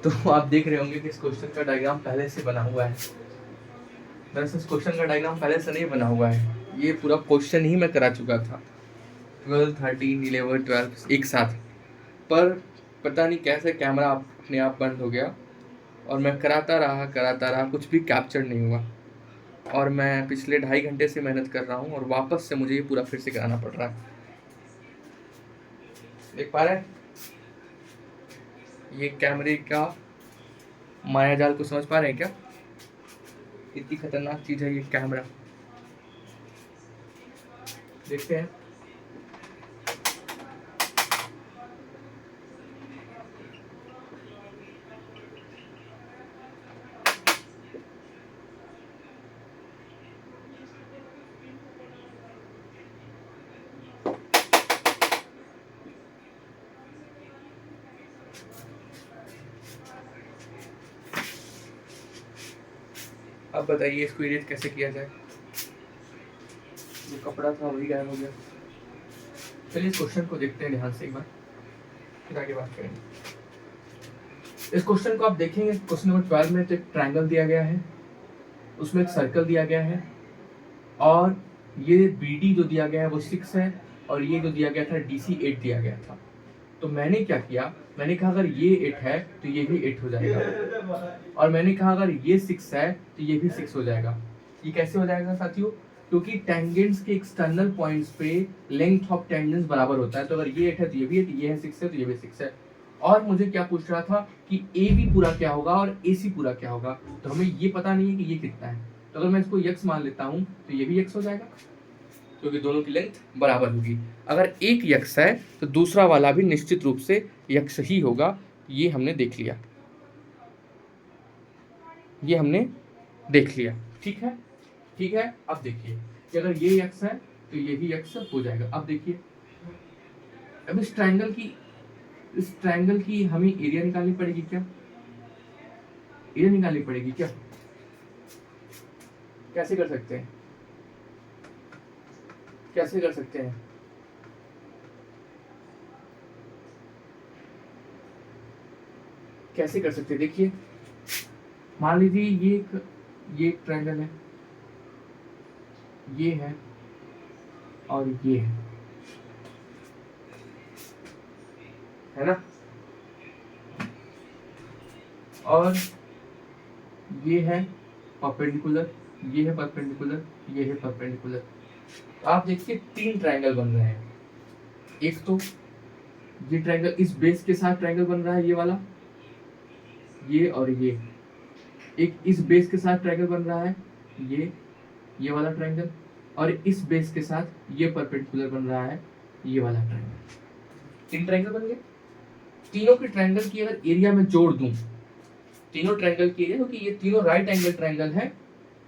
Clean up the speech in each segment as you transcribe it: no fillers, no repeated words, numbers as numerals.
तो आप देख रहे होंगे कि इस क्वेश्चन का डायग्राम पहले से बना हुआ है। दरअसल इस क्वेश्चन का डायग्राम पहले से नहीं बना हुआ है, ये पूरा क्वेश्चन ही मैं करा चुका था 12, 13, 11, 12 एक साथ, पर पता नहीं कैसे कैमरा अपने आप बंद हो गया और मैं कराता रहा, कुछ भी कैप्चर नहीं हुआ। और मैं पिछले 2.5 घंटे से मेहनत कर रहा हूँ और वापस से मुझे ये पूरा फिर से कराना पड़ रहा है। देख पा रहे हैं ये कैमरे का माया जाल को समझ पा रहे हैं क्या? इतनी खतरनाक चीज है ये कैमरा। देखते हैं अब बताइए इसको इरेज कैसे किया जाए। जो कपड़ा था वही गायब हो गया। चलिए इस क्वेश्चन को देखते हैं ध्यान से एक बार, फिर आगे बात करेंगे। इस क्वेश्चन को आप देखेंगे, क्वेश्चन नंबर 12 में तो एक ट्रायंगल दिया गया है, उसमें एक सर्कल दिया गया है और ये BD जो दिया गया है वो 6 है और ये जो दिया गया था DC 8 दिया गया था। तो मैंने क्या किया, मैंने कहा अगर ये 8 है तो ये भी 8 हो जाएगा और मैंने कहा अगर ये 6 है तो ये भी 6 हो जाएगा। ये कैसे हो जाएगा साथियों? क्योंकि टेंजेंट्स के एक्सटर्नल पॉइंट्स पे लेंथ ऑफ टेंजेंट्स बराबर होता है। तो अगर ये 8 है तो ये भी 8, ये है 6 है तो ये भी 6 है। और मुझे क्या पूछ रहा था कि AB पूरा क्या होगा और AC पूरा क्या होगा, तो हमें ये पता नहीं है कि ये कितना है। तो अगर मैं इसको x मान लेता हूँ तो ये भी x हो जाएगा क्योंकि दोनों की लेंथ बराबर होगी। अगर एक x है तो दूसरा वाला भी निश्चित रूप से x ही होगा। ये हमने देख लिया, ये हमने देख लिया। ठीक है, ठीक है। अब देखिए कि अगर ये x है तो ये भी x हो जाएगा। अब देखिए, अब इस ट्रायंगल की हमें एरिया निकालनी पड़ेगी क्या? एरिया निकालनी पड़ेगी क्या? कैसे कर सकते हैं, कैसे कर सकते हैं? कैसे कर सकते हैं? देखिए मान लीजिए ये एक ट्रायंगल है, ये है और ये है ना, और ये है परपेंडिकुलर, ये है परपेंडिकुलर, ये है परपेंडिकुलर। आप देखिए 3 ट्रायंगल बन रहे हैं। एक तो ये ट्रायंगल इस बेस के साथ ट्रायंगल बन रहा है, ये वाला, ये और ये। एक इस बेस के साथ ट्रायंगल बन रहा है, ये वाला ट्रायंगल, और इस बेस के साथ ये परपेंडिकुलर बन रहा है, ये वाला ट्रायंगल। 3 ट्रायंगल बन गए। तीनों के ट्रायंगल की अगर एरिया में जोड़ दूं, तीनों ट्रायंगल की एरिया, क्योंकि ये तीनों राइट एंगल ट्रायंगल है,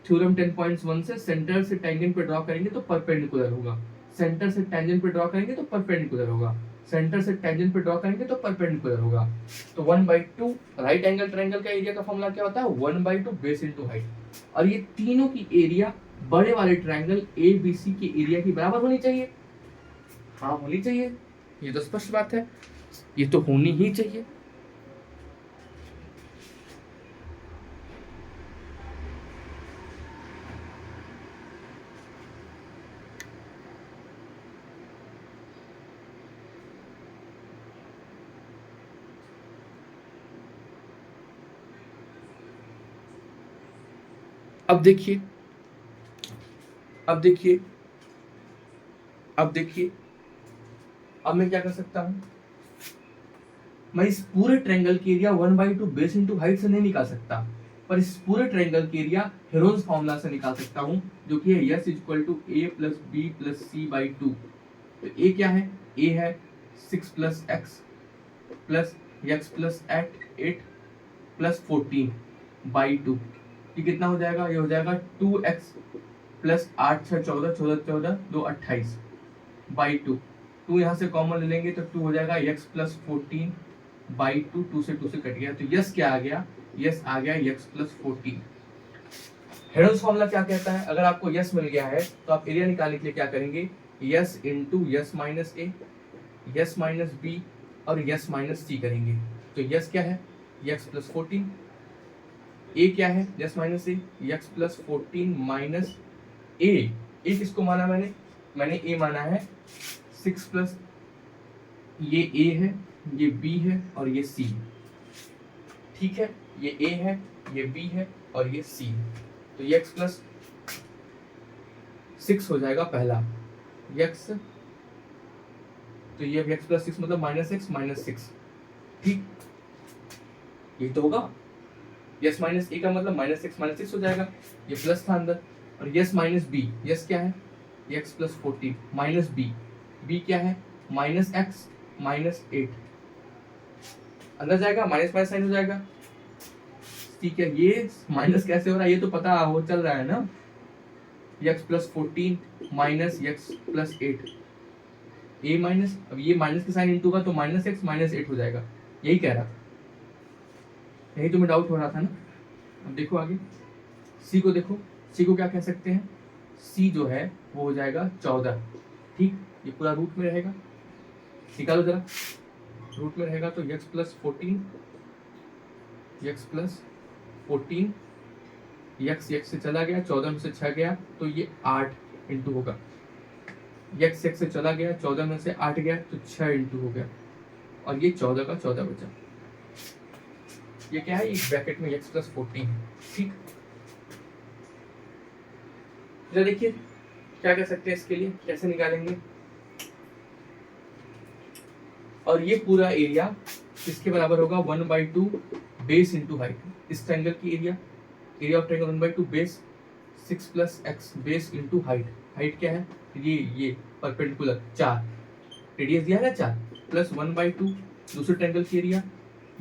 थ्योरम 10.1 से सेंटर से टेंजेंट पे ड्रॉ करेंगे तो परपेंडिकुलर होगा, सेंटर से टेंजेंट पे ड्रॉ करेंगे तो परपेंडिकुलर होगा, सेंटर से टेंजेंट पे ड्रॉ करेंगे तो परपेंडिकुलर होगा। तो 1/2 राइट एंगल ट्रायंगल का एरिया का फॉर्मूला क्या होता है? 1/2 बेस इनटू हाइट। और ये तीनों की एरिया बड़े वाले ट्रायंगल ABC की एरिया की बराबर होनी चाहिए। हाँ होनी चाहिए, ये तो स्पष्ट बात है, ये तो होनी ही चाहिए। अब देखिए, अब देखिए, अब देखिए, अब मैं क्या कर सकता हूं? मैं इस पूरे ट्रायंगल की एरिया 1/2 बेस इनटू हाइट से नहीं निकाल सकता, पर इस पूरे ट्रायंगल की एरिया हेरोन्स फॉर्मूला से निकाल सकता हूं, जो कि है S = A + B + C/2। तो A क्या है? A है 6 + x + x + 8 + 14/2। ये कितना हो जाएगा? ये हो जाएगा 2x + 8 × 6 = 14, 14 14 2 28/2। 2 यहाँ से कॉमन ले लेंगे तो 2 हो जाएगा x + 14/2, 2 से 2 से कट गया, तो यस क्या आ गया? यस आ गया x + 14। हेरोल्ड्स फॉर्मूला क्या कहता है? अगर आपको यस मिल गया है तो आप एरिया निकालने के लिए क्या करेंगे? यस इंटू यस माइनस ए, यस माइनस बी और यस माइनस सी करेंगे। तो यस क्या है? x प्लस 14, ए क्या है जस्ट माइनस ए, x प्लस 14 माइनस ए किसको माना मैंने ए माना है 6 प्लस, ये ए है, ये बी है और ये सी, ठीक है, ये ए है, ये बी है और ये सी, तो ये x प्लस 6 हो जाएगा पहला x, तो ये x प्लस 6 मतलब माइनस 6, ठीक, ये तो होगा। यस माइनस ए का मतलब माइनस 6 हो जाएगा, ये प्लस था अंदर, और यस माइनस बी, यस क्या है x प्लस 14 माइनस बी क्या है माइनस x माइनस 8, अंदर जाएगा माइनस माइनस साइन हो जाएगा, ठीक है। ये माइनस कैसे हो रहा है ये तो पता हो चल रहा है ना, x plus 14 minus x plus 8, ए माइनस, अब ये माइनस के साइन इंटू का तो माइनस x माइनस 8 हो जाएगा, यही कह रहा था, यही तुम्हें डाउट हो रहा था ना। अब देखो आगे सी को देखो, सी को क्या कह सकते हैं, सी जो है वो हो जाएगा 14, ठीक, ये पूरा रूट में रहेगा, निकालो जरा, रूट में रहेगा तो x प्लस 14, x से चला गया, 14 में से 6 गया तो ये 8 इंटू होगा, x से चला गया, 14 में से 8 गया तो 6 इंटू हो गया, और ये 14 का 14 बचा, ये क्या है, एक ब्रैकेट में x प्लस 14, ठीक। जरा देखिए क्या कर सकते हैं इसके लिए, कैसे निकालेंगे, और ये पूरा एरिया किसके बराबर होगा 1/2 बेस इंटू हाइट, इस ट्रायंगल की area of triangle 1/2 base 6 plus x base into height क्या है, ये परपेंडिकुलर 4, रेडियस दिया है ना 4, प्लस 1/2 दूसरे ट्रायंगल की area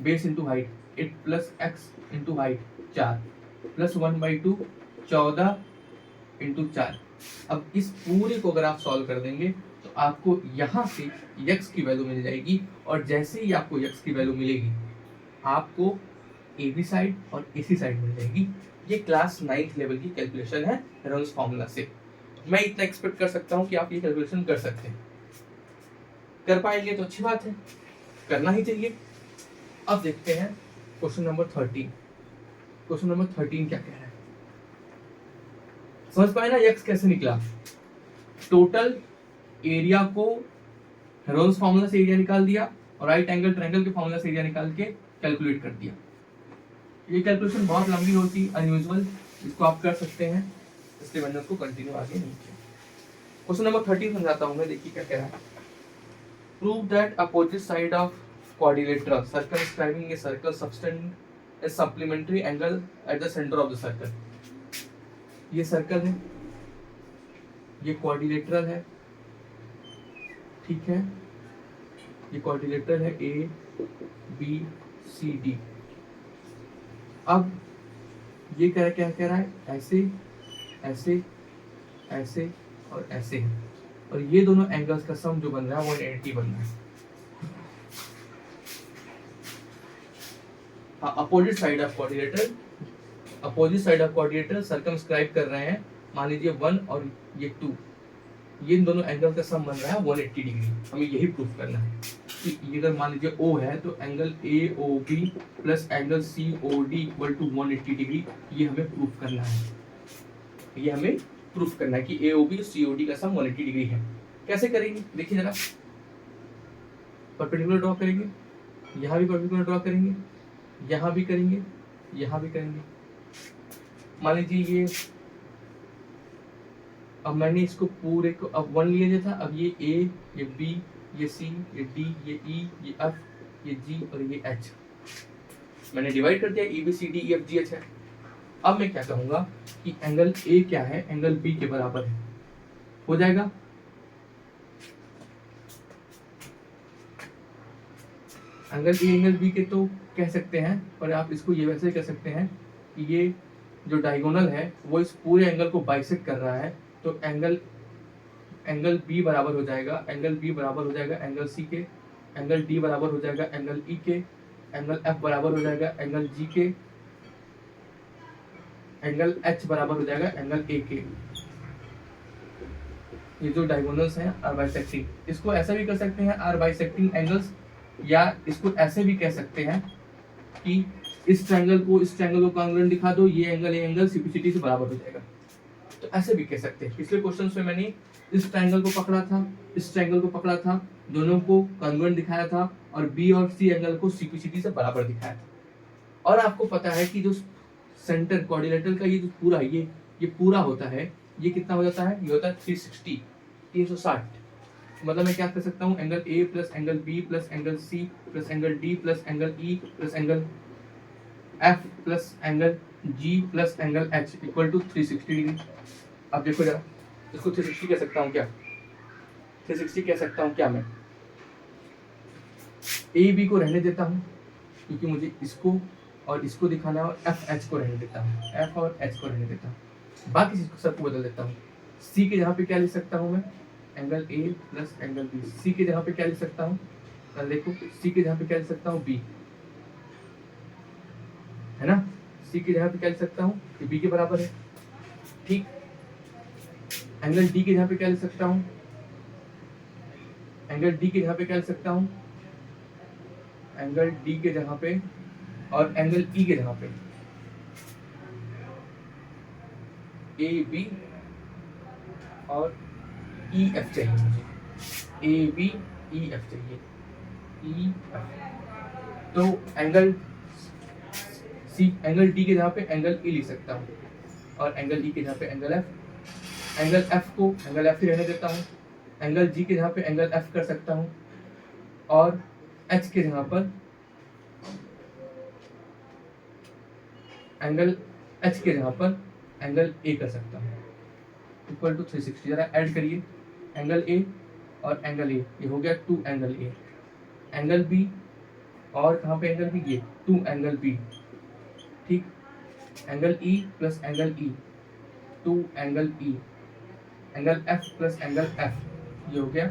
base into height 8 plus x into height 4 plus 1/2 14 into 4। अब इस पूरे को अगर आप सॉल्व कर देंगे तो आपको यहाँ से x की वैल्यू मिल जाएगी, और जैसे ही आपको x की वैल्यू मिलेगी आपको ए बी साइड और ए सी साइड मिल जाएगी। ये क्लास 9th लेवल की कैलकुलेशन है हेरोल्ड्स फॉर्मूला से। मैं इतना एक्सपेक्ट कर सकता हूँ कि आप ये कैलकुलेशन कर सकते हैं, कर पाएंगे तो अच्छी बात है, करना ही चाहिए। अब देखते हैं क्वेश्चन नंबर 13। क्वेश्चन नंबर 13 क्या कह रहा है, समझ पाए ना x कैसे निकला, टोटल एरिया को हेरोल्ड्स फॉर्मूला से एरिया निकाल दिया और राइट एंगल ट्रायंगल के फॉर्मूला से एरिया निकाल के कैलकुलेट कर दिया। ये कैलकुलेशन बहुत लंबी होती, अनयूजुअल, इसको आप कर सकते हैं, इसलिए मैंने उसको कंटिन्यू आगे नहीं किया। क्वेश्चन नंबर 13 समझाता हूं मैं, देखिए क्या कह रहा है। Prove that opposite side of quadrilateral circumscribing a circle subtend a supplementary angle at the center of the circle। ये सर्कल है, ये क्वाड्रिलेटरल है, ठीक है, ये क्वाड्रिलेटरल है ए बी सी डी। अब ये क्या कह रहा है, ऐसे ऐसे ऐसे और ऐसे है, और ये दोनों एंगल्स का सम जो बन रहा है 180 बन रहा है। Opposite side of quadrilateral circumscribe कर रहे हैं, मान लीजिए 1 और ये 2, ये इन दोनों एंगल का सम बन रहा है 180 डिग्री। हमें यही प्रूफ करना है कि ये अगर मान लीजिए O है तो angle AOB plus angle COD equal to 180 degree, ये हमें प्रूफ करना है। ये हमें प्रूफ करना है कि AOB और COD का सम 180 डिग्री है। कैसे करेंगे देखिए जरा, परपेंडिकुलर ड्रॉ करेंगे, यहाँ भी परपेंडिकुलर ड्रॉ करेंगे, यहाँ भी करेंगे, यहाँ भी करेंगे। मान लीजिए ये, अब मैंने इसको पूरे को अब 1 लिया था, अब ये A, ये B, ये C, ये D, ये E, ये F, ये G और ये H मैंने डिवाइड कर दिया, E B C D E F G H है। अब मैं क्या कहूँगा कि एंगल A क्या है, एंगल B के बराबर है, हो जाएगा। एंगल A एंगल B के तो कह सकते हैं, पर आप इसको ये वैसे कह सकते हैं कि ये जो डायगोनल है वो इस पूरे एंगल को बाइसेक्ट कर रहा है, तो एंगल B बराबर हो जाएगा, एंगल B बराबर हो जाएगा एंगल C के, एंगल D बराबर हो जाएगा एंगल E के, एंगल F बराबर हो जाएगा एंगल G के, एंगल H बराबर हो जाएगा एंगल A के। ये जो डायगोनल्स हैं आर बाइसेक्टिंग, इसको ऐसा भी कर सकते हैं आर बाइसेक्टिंग एंगल्स, या इसको ऐसे भी कह सकते हैं कि इस ट्रायंगल को कॉन्ग्रुएंट दिखा दो, ये एंगल सीपीसीटी से बराबर हो जाएगा। तो ऐसे भी कह सकते हैं। पिछले क्वेश्चन में मैंने इस ट्रायंगल को पकड़ा था, इस ट्रायंगल को पकड़ा था, दोनों को कॉन्ग्रुएंट दिखाया था और बी और सी एंगल को सीपीसीटी से बराबर दिखाया था। और आपको पता है कि जो सेंटर क्वाड्रिलेटरल का ये जो पूरा ये पूरा होता है, ये कितना हो जाता है, ये होता है 360 360। मतलब मैं क्या कर सकता हूँ, angle A plus angle B plus angle C plus angle D plus angle E plus angle F plus angle G plus angle H equal to 360 degree. अब देखो जरा, इसको 360 कह सकता हूँ क्या, 360 कह सकता हूँ क्या मैं, ए बी को रहने देता हूँ क्योंकि मुझे इसको और इसको दिखाना है, और एफ एच को रहने देता हूँ, एफ और एच को रहने देता हूँ, बाकी सबको बदल देता हूँ। सी के जगह पे क्या लिख सकता हूँ मैं, angle A plus angle B. C के जगह पे क्या लिख सकता हूँ, देखो सी के जगह पे क्या लिख सकता हूँ, बी, है ना। सी के जगह पे क्या लिख सकता हूँ, ये बी के बराबर है, ठीक। एंगल डी के जगह पे क्या लिख सकता हूँ, एंगल डी के जगह पे क्या लिख सकता हूँ, एंगल डी के जगह पे और एंगल ई के जगह पे ए बी और ई एफ चाहिए मुझे, ए बी ई एफ चाहिए, ई एफ। तो एंगल डी के जगह पे एंगल ई लिख सकता हूँ और एंगल ई के जगह पे एंगल एफ। एंगल एफ को एंगल एफ ही रहने देता हूँ, एंगल जी के जगह पे एंगल एफ कर सकता हूँ और एच के जगह पर एंगल एच के जगह पर एंगल ए कर सकता हूँ, इक्वल टू 360। जरा ऐड करिए, एंगल ए और एंगल ए, ये हो गया 2 एंगल ए, एंगल बी और कहाँ पे एंगल बी, ये 2 एंगल बी, ठीक। एंगल ई प्लस एंगल ई, 2 angle E, angle F plus angle F, ये हो गया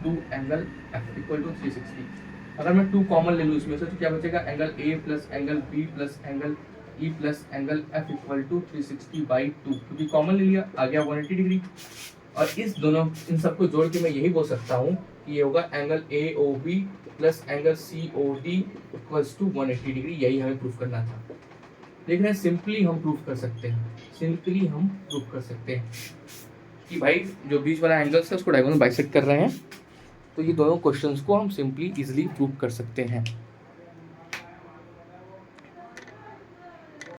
2 एंगल एफ इक्वल टू 360। अगर मैं 2 कॉमन ले लूँ इसमें से तो क्या बचेगा, angle A plus angle B plus angle E plus angle F equal to 360/2, क्योंकि कॉमन ले लिया, आ गया 180 डिग्री। और इन सबको जोड़ के मैं यही बोल सकता हूँ कि ये होगा angle A O B plus angle C O D equals to 180 degree. यही हमें प्रूफ करना था। देख रहे हैं, सिंपली हम प्रूफ कर सकते हैं, सिंपली हम प्रूफ कर सकते हैं कि भाई जो बीच वाला एंगल है उसको डायगोनल बाइसेक्ट कर रहे हैं। तो ये दोनों क्वेश्चंस को हम सिंपली इजीली प्रूफ कर सकते हैं।